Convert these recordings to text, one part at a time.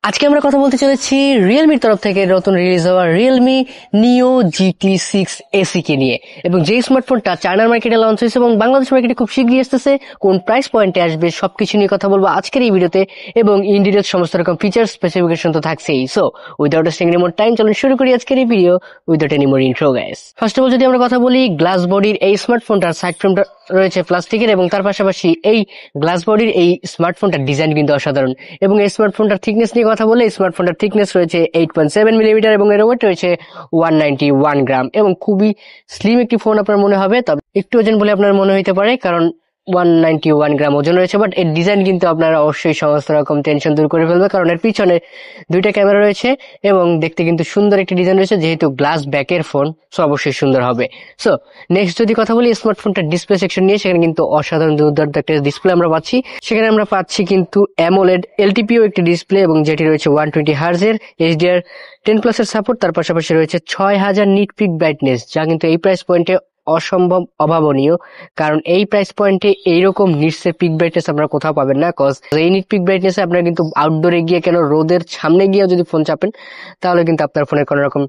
আজকে আমরা কথা বলতে চলেছি রিয়েলমির তরফ থেকে নতুন রিলিজ হওয়া রিয়েলমি নিও GT6 এসি কে নিয়ে। এবং যে স্মার্টফোনটা চায়নার মার্কেটে লঞ্চ হয়েছে এবং বাংলাদেশ মার্কেটে খুব শীঘ্রই আসতেছে, কোন প্রাইস পয়েন্টে আসবে সবকিছু নিয়ে কথা বলবো আজকের এই ভিডিওতে। এবং ইন ডিটেইলস সমস্ত রকম ফিচার স্পেসিফিকেশন তো থাকছেই। So without staying any more time, চলুন শুরু করি আজকের এই video without any more intro guys. First of all যদি আমরা কথা বলি, গ্লাস বডির এই স্মার্টফোনটার সাইড ফ্রেমটা রয়েছে প্লাস্টিকের, এবং তার পাশাপাশি এই গ্লাস বডির এই স্মার্টফোনটার ডিজাইন কিন্তু অসাধারণ। এবং এই স্মার্টফোনটার থিকনেস নিয়ে কথা বলে, স্মার্টফোনটার থিকনেস রয়েছে 8.7 মিলিমিটার এবং এর ওয়েট রয়েছে 191 গ্রাম, এবং খুবই স্লিম একটি ফোন আপনার মনে হবে। তবে একটু ওজন বলে আপনার মনে হইতে পারে, কারণ 191 গ্রাম ওজন রয়েছে, বাট এর ডিজাইন কিন্তু আপনারা অবশ্যই সমস্ত রকম টেনশন দূর করে ফেলবে, কারণ এর পিছনে দুইটা ক্যামেরা রয়েছে এবং দেখতে কিন্তু সুন্দর একটি ডিজাইন রয়েছে। যেহেতু গ্লাস ব্যাকের ফোন, সো অবশ্যই সুন্দর হবে। সো নেক্সট যদি কথা বলি স্মার্টফোনটার ডিসপ্লে সেকশন নিয়ে, সেখানে কিন্তু অসাধারণ দুর্দান্ত একটা ডিসপ্লে আমরা পাচ্ছি। সেখানে আমরা পাচ্ছি কিন্তু অ্যামোলেড LTPO একটি ডিসপ্লে, এবং যেটি রয়েছে 120 হার্জের HDR10+ এর সাপোর্ট। তার পাশাপাশি রয়েছে 6000 নিট পিক ব্রাইটনেস, যা কিন্তু এই প্রাইস পয়েন্টে অসম্ভব অভাবনীয়, কারণ এই প্রাইস পয়েন্টে এইরকম নিটসের পিক ব্রাইটনেস আপনারা কোথাও পাবেন না। কজ এই নিট পিক ব্রাইটনেসে আপনারা কিন্তু আউটডোরে গিয়ে, কেন রোদের সামনে গিয়ে যদি ফোন চাপেন, তাহলে কিন্তু আপনার ফোনের কোনো রকম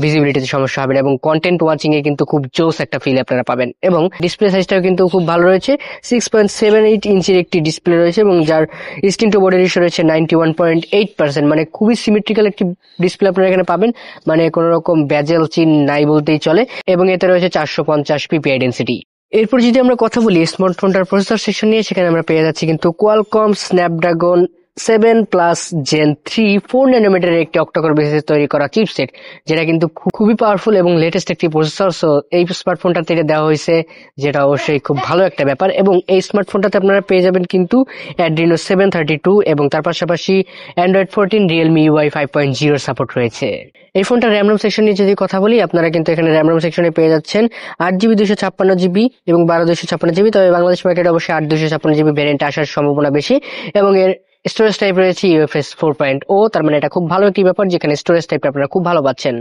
ভিজিবিলিটিতে সমস্যা হবে না, এবং কন্টেন্ট ওয়াচিং এ কিন্তু খুব জোস একটা ফিল আপনারা পাবেন। এবং ডিসপ্লে সাইজটাও কিন্তু খুব ভালো রয়েছে, 6.78 ইঞ্চির একটি ডিসপ্লে রয়েছে, এবং যার স্ক্রিন টু বডি রেশিও রয়েছে 91.8%, মানে খুবই সিমেট্রিক্যাল একটি ডিসপ্লে আপনারা এখানে পাবেন, মানে কোনো রকম ব্যাজেল চিন নাই বলতেই চলে। এবং এতে রয়েছে 450 PPI ডেন্সিটি। এরপর যদি আমরা কথা বলি স্মার্টফোনটার প্রসেসর সেকশন নিয়ে, সেখানে আমরা পেয়ে যাচ্ছি কিন্তু কোয়ালকম স্ন্যাপড্রাগন 7+ Gen 3 4 ন্যানোমিটারের একটি অক্টাকোর বেসিসে তৈরি করা চিপসেট, যেটা কিন্তু খুবই পাওয়ারফুল এবং লেটেস্ট একটি প্রসেসর। সো এই স্মার্টফোনটাতে এটা দেওয়া হয়েছে, যেটা অবশ্যই খুব ভালো একটা ব্যাপার। এবং এই স্মার্টফোনটাতে আপনারা পেয়ে যাবেন কিন্তু Adreno 732, এবং তার পাশাপাশি Android 14 Realme UI 5.0 সাপোর্ট রয়েছে। এই ফোনটা র্যাম রোম সেকশন নিয়ে যদি কথা বলি, আপনারা কিন্তু এখানে র্যাম রোম সেকশনে পেয়ে যাচ্ছেন 8GB 256GB এবং 12 256GB। তবে বাংলাদেশ মার্কেটে অবশ্যই 8 256GB ভ্যারিয়েন্ট আসার সম্ভাবনা বেশি। এবং এর স্টোরেজ টাইপ রয়েছে UFS 4.0, তার মানে এটা খুব ভালো একটি ব্যাপার, যেখানে স্টোরেজ টাইপটা আপনারা খুব ভালো পাচ্ছেন।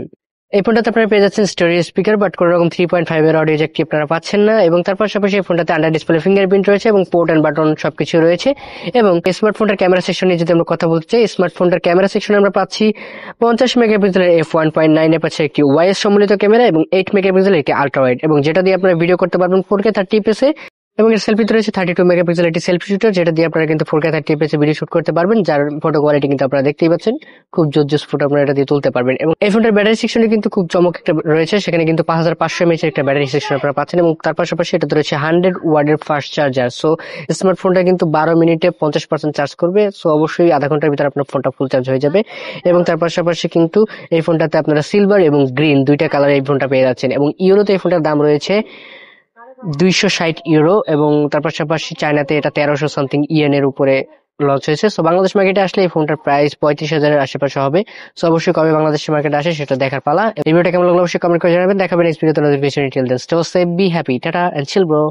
এই ফোনটাতে আপনারা পেয়ে যাচ্ছেন স্টোরিও স্পিকার, বাট কোনো রকম 3.5 এর অডিও জ্যাকটি আপনারা পাচ্ছেন না। এবং তার পাশাপাশি এই ফোনটাতে আন্ডার ডিসপ্লে ফিঙ্গারপ্রিন্ট রয়েছে এবং পোর্ট এন্ড বাটন সবকিছু রয়েছে। এবং স্মার্টফোনটার ক্যামেরা সেকশন নিয়ে যদি আমরা কথা বলতে চাই, স্মার্টফোনটার ক্যামেরা সেকশনে আমরা পাচ্ছি 50 মেগাপিক্সেলের f1.9 এপারচার একটি ওয়াইএস সম্বলিত ক্যামেরা, এবং 8 মেগাপিক্সেলের একটি আল্ট্রা ওয়াইড, এবং যেটা দিয়ে আপনারা ভিডিও করতে পারবেন 4K 30fps এ। এবং এর সেলফিতে রয়েছে 32 মেগাপিক্সেল একটি সেলফি শুটার, যেটা দিয়ে আপনারা কিন্তু 4K 30fps এ ভিডিও শুট করতে পারবেন, যার ফটো কোয়ালিটি কিন্তু আপনারা দেখতেই পাচ্ছেন, খুব জোস ফটো আপনারা এটা দিয়ে তুলতে পারবেন। এবং এই ফোনটার ব্যাটারি সেকশনে কিন্তু খুব চমক একটা রয়েছে, সেখানে কিন্তু 5500 mAh একটা ব্যাটারি সেকশন আপনারা পাচ্ছেন। এবং তার পাশাপাশি এটাতে রয়েছে 100 ওয়াটের ফাস্ট চার্জার। সো স্মার্টফোনটা কিন্তু 12 মিনিটে 50% চার্জ করবে, সো অবশ্যই আধা ঘন্টার ভিতরে আপনার ফোনটা ফুল চার্জ হয়ে যাবে। এবং তার পাশাপাশি কিন্তু এই ফোনটাতে আপনারা সিলভার এবং গ্রিন দুইটা কালার এই ফোনটা পেয়ে যাচ্ছেন। এবং ইউরোতে এই ফোনটার দাম রয়েছে 260 ইউরো, এবং তার পাশাপাশি চায়নাতে এটা 1300 সামথিং ইয়েনের উপরে লঞ্চ হয়েছে। সো বাংলাদেশ মার্কেটে আসলে এই ফোনটার প্রাইস 35,000-এর আশেপাশে হবে। সো অবশ্যই কবে বাংলাদেশের মার্কেটে আসে সেটা দেখার পালা। এই ভিডিওটা কেমন লাগলো অবশ্যই কমেন্ট করে জানাবেন। দেখাবেন নেক্সট ভিডিওতে নতুন কিছু। Till then stay safe, be happy, tata and chill bro.